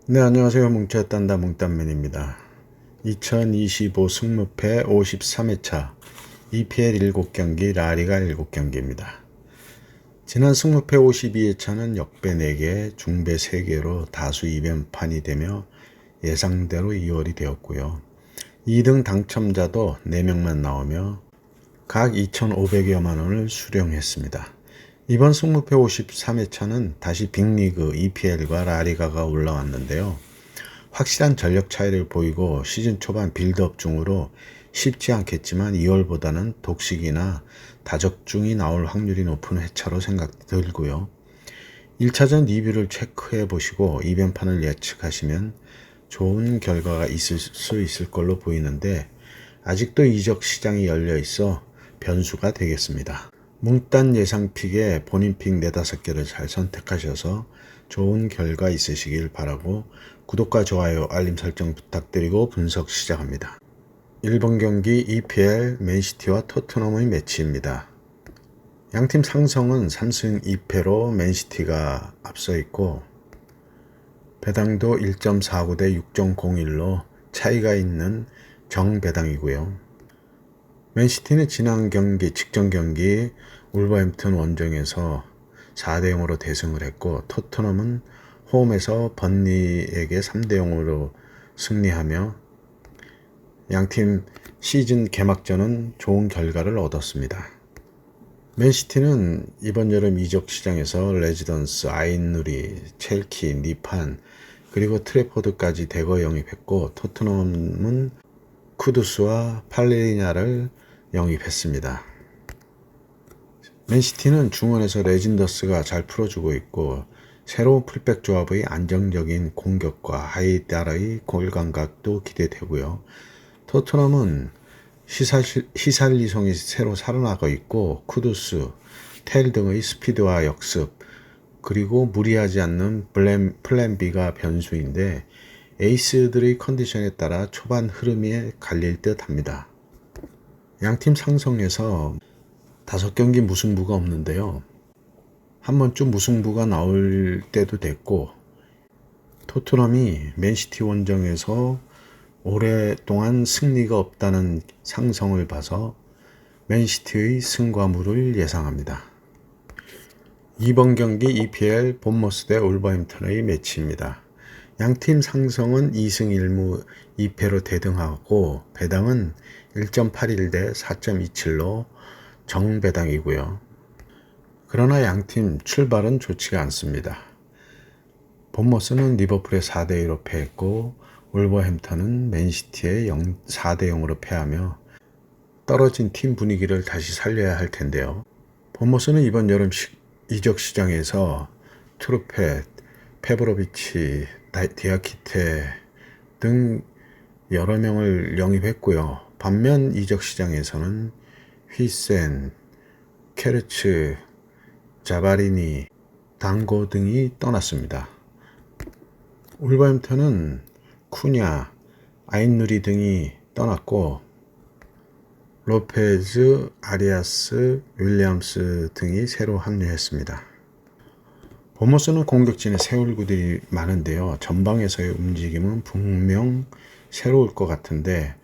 네, 안녕하세요. 뭉쳤단다 뭉딴맨입니다. 2025 승무패 53회차 EPL 7경기, 라리가 7경기입니다. 지난 승무패 52회차는 역배 4개, 중배 3개로 다수 이변판이 되며 예상대로 2월이 되었고요. 2등 당첨자도 4명만 나오며 각 2,500여만 원을 수령했습니다. 이번 승무패 53회차는 다시 빅리그 EPL과 라리가가 올라왔는데요. 확실한 전력 차이를 보이고 시즌 초반 빌드업 중으로 쉽지 않겠지만 2월보다는 독식이나 다적중이 나올 확률이 높은 회차로 생각이 들고요. 1차전 리뷰를 체크해 보시고 이변판을 예측하시면 좋은 결과가 있을 수 있을 걸로 보이는데 아직도 이적 시장이 열려 있어 변수가 되겠습니다. 뭉딴 예상픽에 본인 픽 4-5개를 잘 선택하셔서 좋은 결과 있으시길 바라고 구독과 좋아요, 알림 설정 부탁드리고 분석 시작합니다. 1번 경기 EPL 맨시티와 토트넘의 매치입니다. 양팀 상성은 3승 2패로 맨시티가 앞서 있고 배당도 1.49 대 6.01로 차이가 있는 정배당이고요. 맨시티는 지난 경기, 직전 경기 울버햄튼 원정에서 4대 0으로 대승을 했고 토트넘은 홈에서 번리에게 3대 0으로 승리하며 양팀 시즌 개막전은 좋은 결과를 얻었습니다. 맨시티는 이번 여름 이적 시장에서 레지던스, 아인누리, 첼키, 니판 그리고 트래포드까지 대거 영입했고 토트넘은 쿠두스와 팔레리냐를 영입했습니다. 맨시티는 중원에서 레진더스가 잘 풀어주고 있고 새로운 풀백 조합의 안정적인 공격과 하이달의 골 감각도 기대되고요. 토트넘은 히살리송이 새로 살아나고 있고 쿠두스, 텔 등의 스피드와 역습 그리고 무리하지 않는 플랜 B가 변수인데 에이스들의 컨디션에 따라 초반 흐름이 갈릴 듯 합니다. 양팀 상성에서 5경기 무승부가 없는데요. 한 번쯤 무승부가 나올 때도 됐고 토트넘이 맨시티 원정에서 오랫동안 승리가 없다는 상성을 봐서 맨시티의 승과물을 예상합니다. 이번 경기 EPL 본머스 대 울버햄튼의 매치입니다. 양팀 상성은 2승 1무 2패로 대등하고 배당은 1.81 대 4.27로 정배당이고요. 그러나 양팀 출발은 좋지가 않습니다. 본머스는 리버풀에 4대 2로 패했고 울버햄튼은 맨시티에 4대 0으로 패하며 떨어진 팀 분위기를 다시 살려야 할 텐데요. 본머스는 이번 여름 이적 시장에서 트루펫, 페브로비치, 디아키테 등 여러 명을 영입했고요. 반면 이적 시장에서는 휘센, 케르츠, 자바리니, 단고 등이 떠났습니다. 울버햄튼은 쿠냐, 아인누리 등이 떠났고 로페즈, 아리아스, 윌리엄스 등이 새로 합류했습니다. 보머스는 공격진에 새 얼굴들이 많은데요. 전방에서의 움직임은 분명 새로울 것 같은데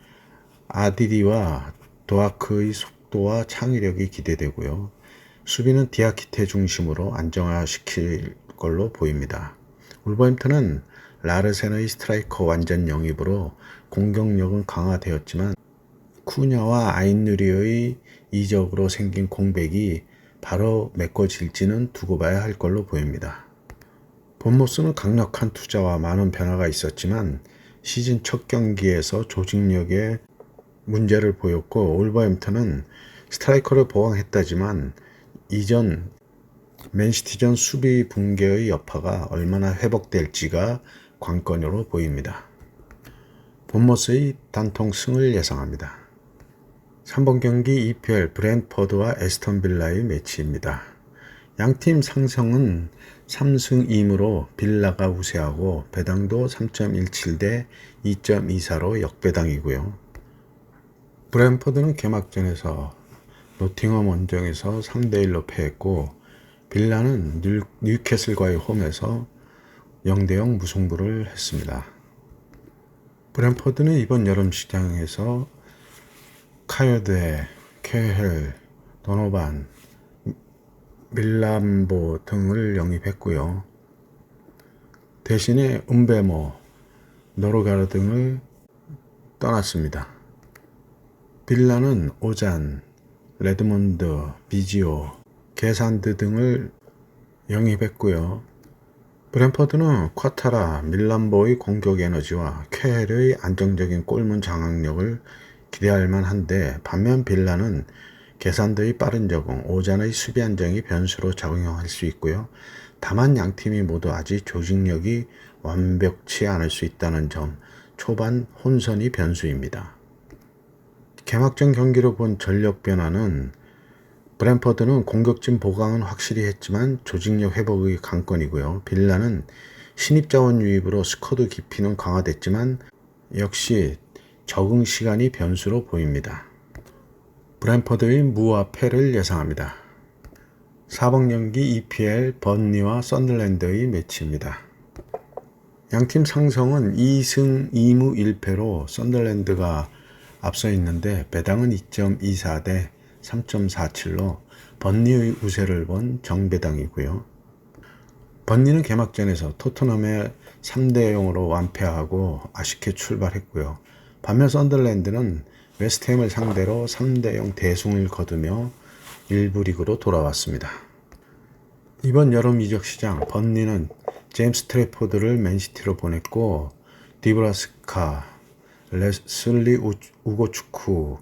아디리와 도아크의 속도와 창의력이 기대되고요. 수비는 디아키테 중심으로 안정화시킬 걸로 보입니다. 울버햄튼은 라르센의 스트라이커 완전 영입으로 공격력은 강화되었지만 쿠냐와 아인누리의 이적으로 생긴 공백이 바로 메꿔질지는 두고 봐야 할 걸로 보입니다. 본머스는 강력한 투자와 많은 변화가 있었지만 시즌 첫 경기에서 조직력에 문제를 보였고 울버햄튼은 스트라이커를 보강했다지만 이전 맨시티전 수비 붕괴의 여파가 얼마나 회복될지가 관건으로 보입니다. 본머스의 단통 승을 예상합니다. 3번 경기 EPL 브랜트퍼드와 에스턴 빌라의 매치입니다. 양팀 상성은 3승 2무로 빌라가 우세하고 배당도 3.17 대 2.24로 역배당이고요. 브랜트퍼드는 개막전에서 노팅엄 원정에서 3대 1로 패했고 빌라는 뉴캐슬과의 홈에서 0대0 무승부를 했습니다. 브랜포드는 이번 여름 시장에서 카요데, 케헬, 도노반, 밀람보 등을 영입했고요. 대신에 음베모, 노르가르 등을 떠났습니다. 빌라는 오잔, 레드몬드, 비지오, 게산드 등을 영입했고요. 브랜포드는 쿼타라, 밀람보의 공격 에너지와 케헬의 안정적인 골문 장악력을 기대할 만한데, 반면 빌라는 게산드의 빠른 적응, 오잔의 수비 안정이 변수로 작용할 수 있고요. 다만 양팀이 모두 아직 조직력이 완벽치 않을 수 있다는 점, 초반 혼선이 변수입니다. 개막전 경기로 본 전력 변화는 브랜포드는 공격진 보강은 확실히 했지만 조직력 회복의 관건이고요. 빌라는 신입자원 유입으로 스쿼드 깊이는 강화됐지만 역시 적응 시간이 변수로 보입니다. 브랜포드의 무와 패를 예상합니다. 4번 경기 EPL 번니와 썬더랜드의 매치입니다. 양팀 상성은 2승 2무 1패로 썬더랜드가 앞서 있는데 배당은 2.24 대 3.47로 번니의 우세를 본 정배당이고요. 번니는 개막전에서 토트넘에 3대 0으로 완패하고 아쉽게 출발했고요. 반면 썬더랜드는 웨스트햄을 상대로 3대 0 대승을 거두며 일부 리그로 돌아왔습니다. 이번 여름 이적 시장 번니는 제임스 트래포드를 맨시티로 보냈고 디브라스카, 레슬리 우고추쿠,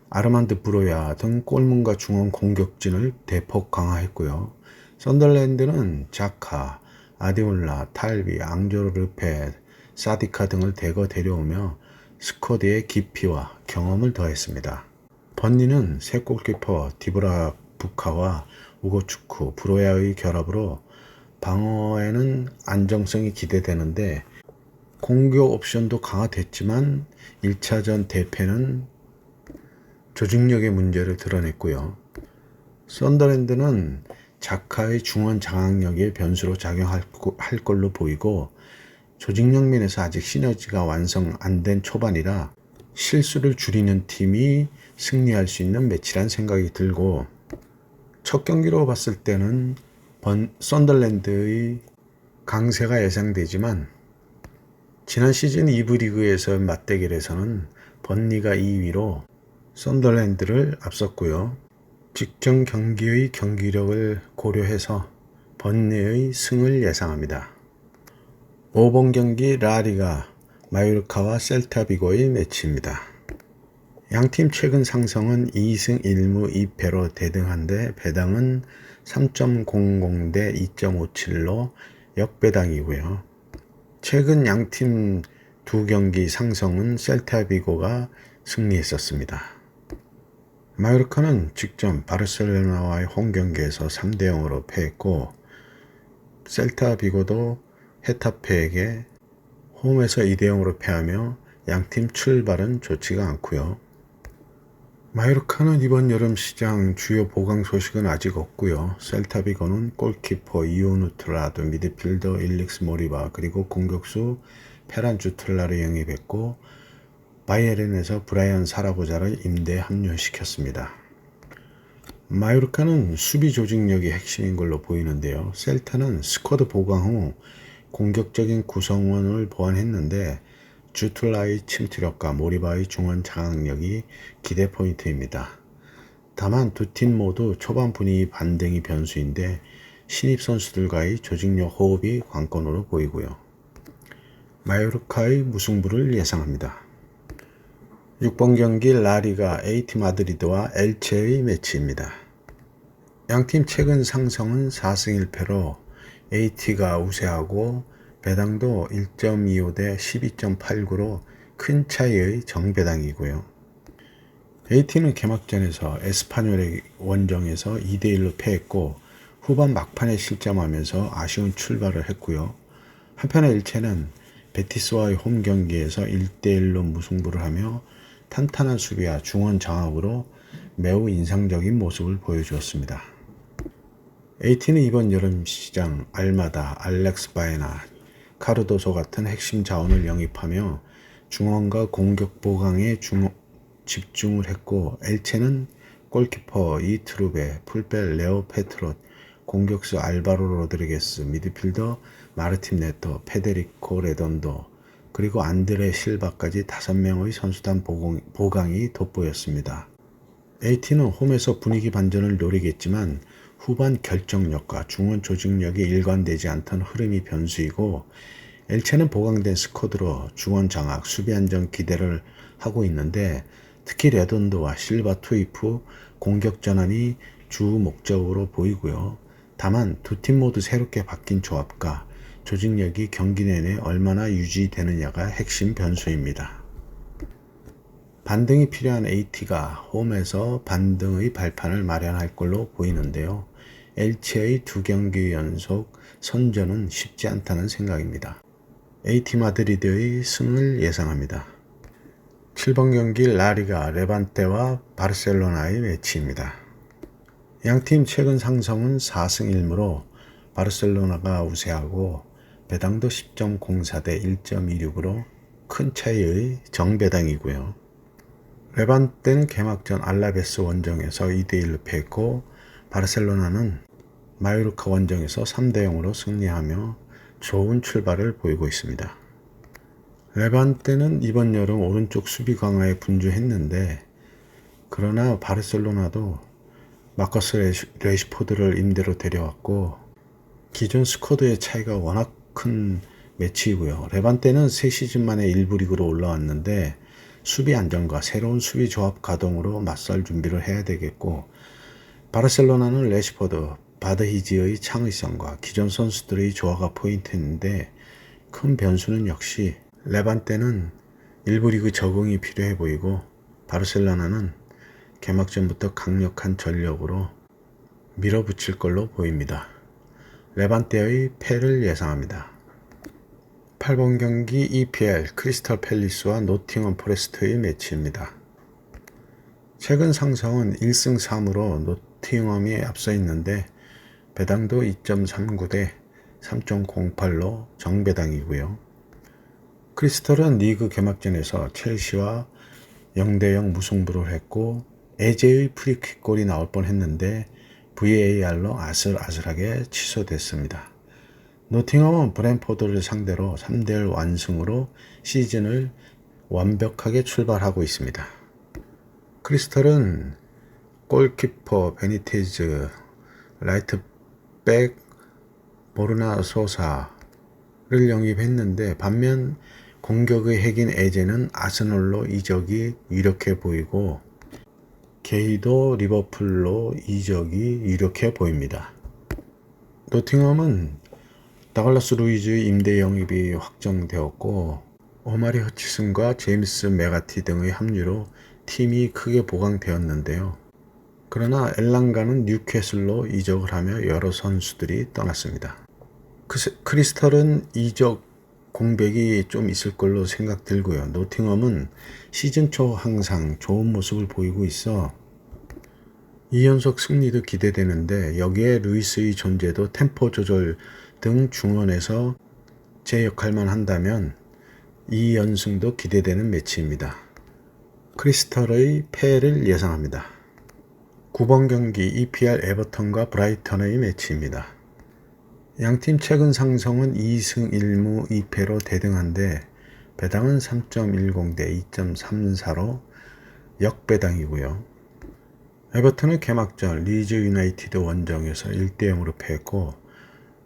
아르만드 브로야 등 골문과 중원 공격진을 대폭 강화했고요. 썬더랜드는 자카, 아디올라, 탈비, 앙조르 르페, 사디카 등을 대거 데려오며 스쿼드의 깊이와 경험을 더했습니다. 번니는 새 골키퍼 디브라 부카와 우고추쿠, 브로야의 결합으로 방어에는 안정성이 기대되는데 공격 옵션도 강화됐지만 1차전 대패는 조직력의 문제를 드러냈고요. 썬더랜드는 자카의 중원 장악력이 변수로 작용할 걸로 보이고 조직력 면에서 아직 시너지가 완성 안 된 초반이라 실수를 줄이는 팀이 승리할 수 있는 매치란 생각이 들고, 첫 경기로 봤을 때는 썬더랜드의 강세가 예상되지만 지난 시즌 2부 리그에서 맞대결에서는 번니가 2위로 썬더랜드를 앞섰고요. 직전 경기의 경기력을 고려해서 번니의 승을 예상합니다. 5번 경기 라리가 마요르카와 셀타비고의 매치입니다. 양팀 최근 상성은 2승 1무 2패로 대등한데 배당은 3.00 대 2.57로 역배당이고요. 최근 양팀 두 경기 상성은 셀타비고가 승리했었습니다. 마요르카는 직전 바르셀로나와의 홈경기에서 3대 0으로 패했고 셀타비고도 헤타페에게 홈에서 2대 0으로 패하며 양팀 출발은 좋지가 않고요. 마요르카는 이번 여름 시장 주요 보강 소식은 아직 없고요. 셀타비고는 골키퍼 이오누트라도, 미드필더 일릭스 모리바, 그리고 공격수 페란 주틀라를 영입했고 바이에른에서 브라이언 사라보자를 임대에 합류시켰습니다. 마요르카는 수비 조직력이 핵심인 걸로 보이는데요. 셀타는 스쿼드 보강 후 공격적인 구성원을 보완했는데 주툴라의 침투력과 모리바의 중원 장악력이 기대 포인트입니다. 다만 두 팀 모두 초반 분위기 반등이 변수인데 신입 선수들과의 조직력 호흡이 관건으로 보이고요. 마요르카의 무승부를 예상합니다. 6번 경기 라리가 에이티 마드리드와 엘체의 매치입니다. 양팀 최근 상성은 4승 1패로 에이티가 우세하고 배당도 1.25 대 12.89로 큰 차이의 정배당이고요. 에이티는 개막전에서 에스파뇰의 원정에서 2대 1로 패했고 후반 막판에 실점하면서 아쉬운 출발을 했고요. 한편에 엘체는 베티스와의 홈 경기에서 1대 1로 무승부를 하며 탄탄한 수비와 중원 장악으로 매우 인상적인 모습을 보여주었습니다. 에이티는 이번 여름 시장 알마다, 알렉스 바에나, 카르도소 같은 핵심 자원을 영입하며 중원과 공격 보강에 집중을 했고, 엘체는 골키퍼 이투르베, 풀백 레오 페트롯, 공격수 알바로 로드리게스, 미드필더 마르틴 네토, 페데리코 레돈도, 그리고 안드레 실바까지 5명의 선수단 보강이 돋보였습니다. AT는 홈에서 분위기 반전을 노리겠지만 후반 결정력과 중원 조직력이 일관되지 않던 흐름이 변수이고, 엘체는 보강된 스쿼드로 중원 장악, 수비 안정 기대를 하고 있는데, 특히 레돈도와 실바 투입 후 공격 전환이 주 목적으로 보이고요. 다만 두 팀 모두 새롭게 바뀐 조합과 조직력이 경기 내내 얼마나 유지되느냐가 핵심 변수입니다. 반등이 필요한 AT가 홈에서 반등의 발판을 마련할 걸로 보이는데요. 엘체의 2경기 연속 선전은 쉽지 않다는 생각입니다. AT 마드리드의 승을 예상합니다. 7번 경기 라리가 레반테와 바르셀로나의 매치입니다. 양팀 최근 상성은 4승 1무로 바르셀로나가 우세하고 배당도 10.04 대 1.26으로 큰 차이의 정배당이고요. 레반테는 개막전 알라베스 원정에서 2대1로 패했고, 바르셀로나는 마요르카 원정에서 3대0으로 승리하며 좋은 출발을 보이고 있습니다. 레반테는 이번 여름 오른쪽 수비 강화에 분주했는데, 그러나 바르셀로나도 마커스 레시포드를 임대로 데려왔고, 기존 스쿼드의 차이가 워낙 큰 매치이고요. 레반테는 3시즌 만에 1부 리그로 올라왔는데 수비 안정과 새로운 수비 조합 가동으로 맞설 준비를 해야 되겠고, 바르셀로나는 레시포드, 바드히지의 창의성과 기존 선수들의 조화가 포인트인데, 큰 변수는 역시 레반테는 1부 리그 적응이 필요해 보이고, 바르셀로나는 개막전부터 강력한 전력으로 밀어붙일 걸로 보입니다. 레반테의 패를 예상합니다. 8번 경기 EPL 크리스털 팰리스와 노팅엄 포레스트의 매치입니다. 최근 상승은 1승 3무로 노팅엄이 앞서 있는데, 배당도 2.39 대 3.08로 정배당이고요. 크리스털은 리그 개막전에서 첼시와 0대0 무승부를 했고, 에제의 프리킥골이 나올 뻔했는데 VAR로 아슬아슬하게 취소됐습니다. 노팅엄은 브랜포드를 상대로 3대1 완승으로 시즌을 완벽하게 출발하고 있습니다. 크리스털은 골키퍼 베니테즈, 라이트백 보르나 소사를 영입했는데, 반면 공격의 핵인 에제는 아스널로 이적이 유력해 보이고, 게이도 리버풀로 이적이 유력해 보입니다. 노팅엄은 다글라스 루이즈의 임대 영입이 확정되었고, 오마리 허치슨과 제임스 메가티 등의 합류로 팀이 크게 보강되었는데요. 그러나 엘랑가는 뉴캐슬로 이적을 하며 여러 선수들이 떠났습니다. 크리스털은 이적 공백이 좀 있을 걸로 생각들고요. 노팅엄은 시즌 초 항상 좋은 모습을 보이고 있어 2연속 승리도 기대되는데, 여기에 루이스의 존재도 템포 조절 등 중원에서 제 역할만 한다면 2연승도 기대되는 매치입니다. 크리스털의 패를 예상합니다. 9번 경기 EPL 에버턴과 브라이턴의 매치입니다. 양팀 최근 상성은 2승 1무 2패로 대등한데, 배당은 3.10 대 2.34로 역배당이고요. 에버턴은 개막전 리즈 유나이티드 원정에서 1대0으로 패했고,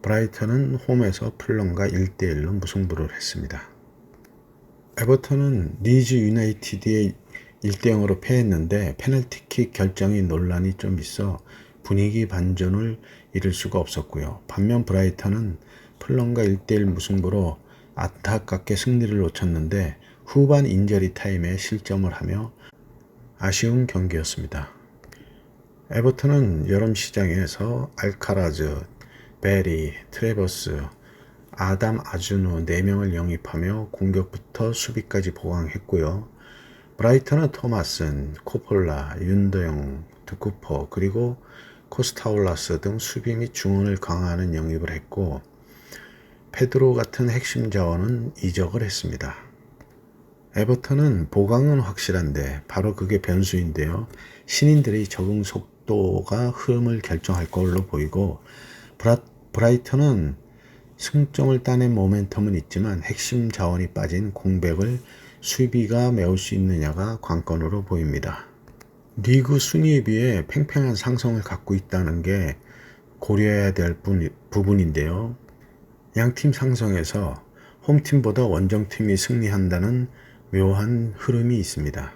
브라이턴은 홈에서 풀럼과 1대1로 무승부를 했습니다. 에버턴은 리즈 유나이티드에 1대0으로 패했는데, 페널티킥 결정이 논란이 좀 있어 분위기 반전을 이룰 수가 없었고요. 반면 브라이턴은 풀럼과 1대1 무승부로 안타깝게 승리를 놓쳤는데, 후반 인저리 타임에 실점을 하며 아쉬운 경기였습니다. 에버턴은 여름 시장에서 알카라즈, 베리, 트레버스, 아담 아주누 4명을 영입하며 공격부터 수비까지 보강했고요. 브라이턴은 토마슨, 코폴라, 윤도영, 드쿠퍼, 그리고 코스타올라스 등 수비 및 중원을 강화하는 영입을 했고, 페드로 같은 핵심 자원은 이적을 했습니다. 에버턴은 보강은 확실한데 바로 그게 변수인데요. 신인들의 적응 속도가 흐름을 결정할 걸로 보이고 브라이턴은 승점을 따낸 모멘텀은 있지만 핵심 자원이 빠진 공백을 수비가 메울 수 있느냐가 관건으로 보입니다. 리그 순위에 비해 팽팽한 상성을 갖고 있다는 게 고려해야 될 부분인데요. 양팀 상성에서 홈팀보다 원정팀이 승리한다는 묘한 흐름이 있습니다.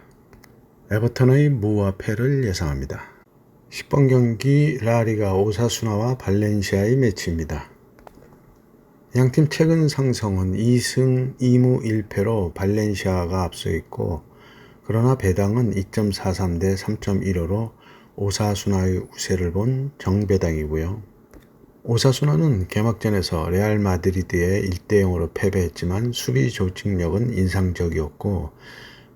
에버턴의 무와 패를 예상합니다. 10번 경기 라리가 오사수나와 발렌시아의 매치입니다. 양팀 최근 상성은 2승 2무 1패로 발렌시아가 앞서 있고 그러나 배당은 2.43 대 3.15로 오사수나의 우세를 본 정배당이고요. 오사수나는 개막전에서 레알 마드리드에 1대0으로 패배했지만 수비 조직력은 인상적이었고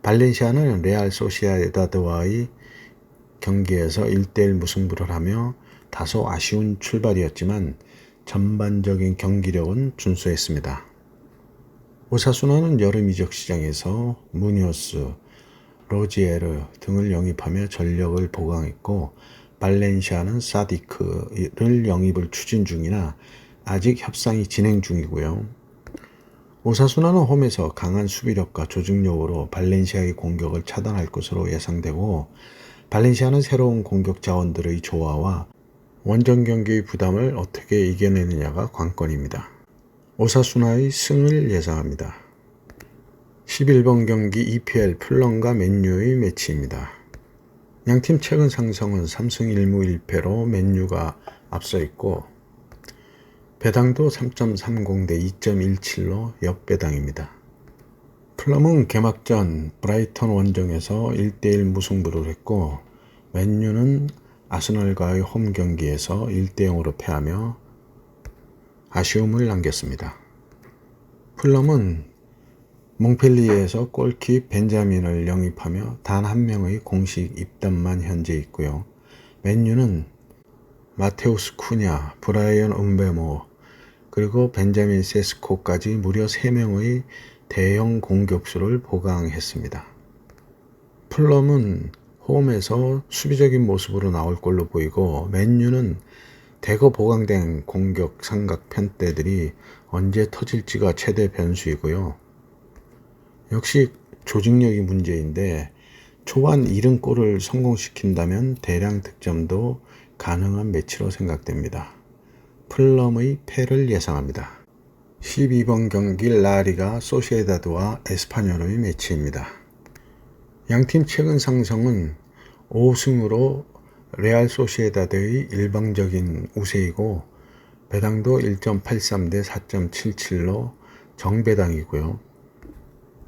발렌시아는 레알 소시에다드와의 경기에서 1대1 무승부를 하며 다소 아쉬운 출발이었지만 전반적인 경기력은 준수했습니다. 오사수나는 여름 이적 시장에서 무니오스, 로지에르 등을 영입하며 전력을 보강했고 발렌시아는 사디크를 영입을 추진 중이나 아직 협상이 진행 중이고요. 오사수나는 홈에서 강한 수비력과 조직력으로 발렌시아의 공격을 차단할 것으로 예상되고 발렌시아는 새로운 공격 자원들의 조화와 원정 경기의 부담을 어떻게 이겨내느냐가 관건입니다. 오사수나의 승을 예상합니다. 11번 경기 EPL 풀럼과 맨유의 매치입니다. 양팀 최근 상성은 3승 1무 1패로 맨유가 앞서 있고 배당도 3.30 대 2.17로 역배당입니다. 풀럼은 개막전 브라이턴 원정에서 1대1 무승부를 했고 맨유는 아스널과의 홈 경기에서 1대0으로 패하며 아쉬움을 남겼습니다. 풀럼은 몽펠리에에서 골킥 벤자민을 영입하며 단 한 명의 공식 입단만 현재 있고요. 맨유는 마테우스 쿠냐, 브라이언 음베모, 그리고 벤자민 세스코까지 무려 3명의 대형 공격수를 보강했습니다. 풀럼은 홈에서 수비적인 모습으로 나올 걸로 보이고 맨유는 대거 보강된 공격 삼각 편대들이 언제 터질지가 최대 변수이고요. 역시 조직력이 문제인데 초반 70골을 성공시킨다면 대량 득점도 가능한 매치로 생각됩니다. 풀럼의 패를 예상합니다. 12번 경기 라리가 소시에다드와 에스파뇰의 매치입니다. 양팀 최근 상성은 5승으로 레알 소시에다드의 일방적인 우세이고 배당도 1.83 대 4.77로 정배당이고요.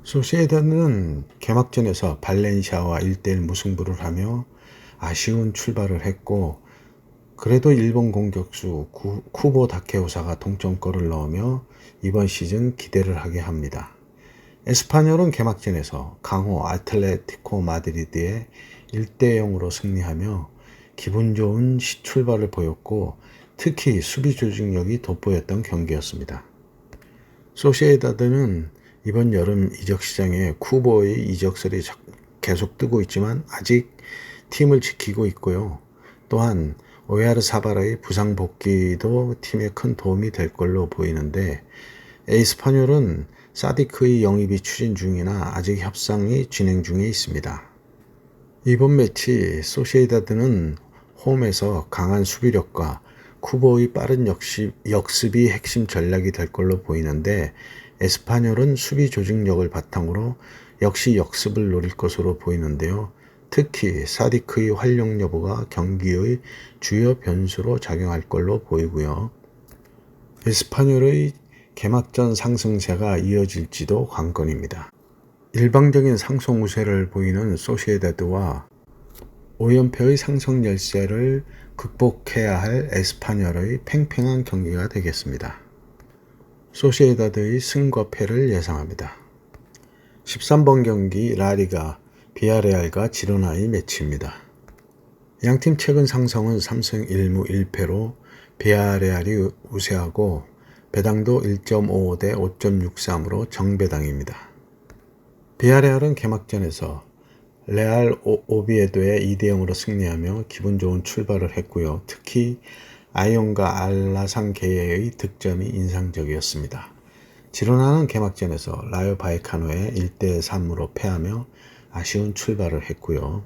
소시에다드는 개막전에서 발렌시아와 1대1 무승부를 하며 아쉬운 출발을 했고 그래도 일본 공격수 쿠보 다케오사가 동점골을 넣으며 이번 시즌 기대를 하게 합니다. 에스파뇰은 개막전에서 강호 아틀레티코 마드리드에 1대0으로 승리하며 기분 좋은 출발을 보였고 특히 수비 조직력이 돋보였던 경기였습니다. 소시에다드는 이번 여름 이적 시장에 쿠보의 이적설이 계속 뜨고 있지만 아직 팀을 지키고 있고요. 또한 오야르사발의 부상 복귀도 팀에 큰 도움이 될 걸로 보이는데 에스파뇰은 사디크의 영입이 추진 중이나 아직 협상이 진행 중에 있습니다. 이번 매치 소시에다드는 홈에서 강한 수비력과 쿠보의 빠른 역습이 핵심 전략이 될 걸로 보이는데 에스파뇰은 수비 조직력을 바탕으로 역시 역습을 노릴 것으로 보이는데요. 특히 사디크의 활용 여부가 경기의 주요 변수로 작용할 걸로 보이고요. 에스파뇰의 개막전 상승세가 이어질지도 관건입니다. 일방적인 상승 우세를 보이는 소시에다드와 5연패의 상승 열세를 극복해야 할 에스파뇰의 팽팽한 경기가 되겠습니다. 소시에다드의 승과 패를 예상합니다. 13번 경기 라리가 비아레알과 지로나의 매치입니다. 양팀 최근 상성은 3승 1무 1패로 비아레알이 우세하고 배당도 1.55 대 5.63으로 정배당입니다. 비아레알은 개막전에서 레알 오비에도에 2대 0으로 승리하며 기분 좋은 출발을 했고요. 특히 아이온과 알라상게의 득점이 인상적이었습니다. 지로나는 개막전에서 라요 바이카노에 1대 3으로 패하며 아쉬운 출발을 했고요.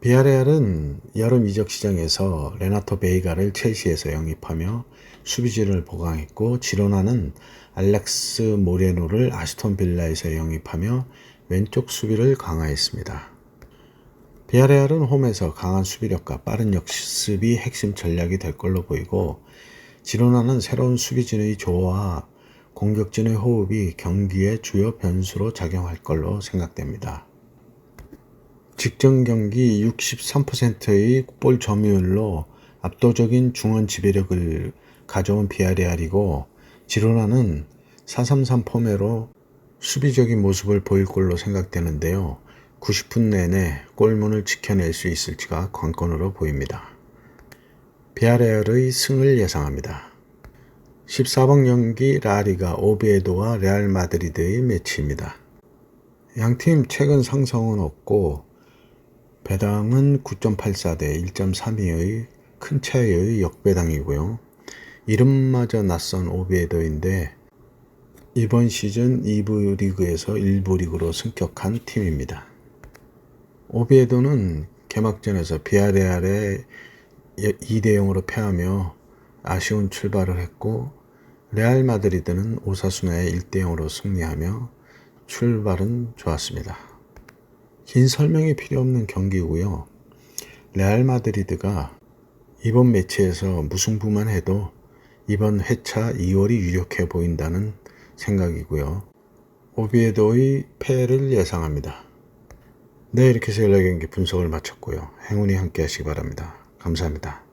비아레알은 여름 이적 시장에서 레나토 베이가를 첼시에서 영입하며 수비진을 보강했고, 지로나는 알렉스 모레노를 아스톤 빌라에서 영입하며 왼쪽 수비를 강화했습니다. 비아레알은 홈에서 강한 수비력과 빠른 역습이 핵심 전략이 될 걸로 보이고, 지로나는 새로운 수비진의 조화와 공격진의 호흡이 경기의 주요 변수로 작용할 걸로 생각됩니다. 직전 경기 63%의 볼 점유율로 압도적인 중원 지배력을 가져온 비아레알이고, 지로나는 4-3-3 포메로 수비적인 모습을 보일 걸로 생각되는데요. 90분 내내 골문을 지켜낼 수 있을지가 관건으로 보입니다. 비아레알의 승을 예상합니다. 14번 경기 라리가 오비에도와 레알 마드리드의 매치입니다. 양팀 최근 상승은 없고 배당은 9.84 대 1.32의 큰 차이의 역배당이고요. 이름마저 낯선 오비에도인데 이번 시즌 2부 리그에서 1부 리그로 승격한 팀입니다. 오비에도는 개막전에서 비아레알에 2대 0으로 패하며 아쉬운 출발을 했고, 레알 마드리드는 오사수나에 1대 0으로 승리하며 출발은 좋았습니다. 긴 설명이 필요 없는 경기고요. 레알 마드리드가 이번 매치에서 무승부만 해도 이번 회차 2월이 유력해 보인다는 생각이고요. 오비에도의 패를 예상합니다. 네, 이렇게 해서 연락 경기 분석을 마쳤고요. 행운이 함께 하시기 바랍니다. 감사합니다.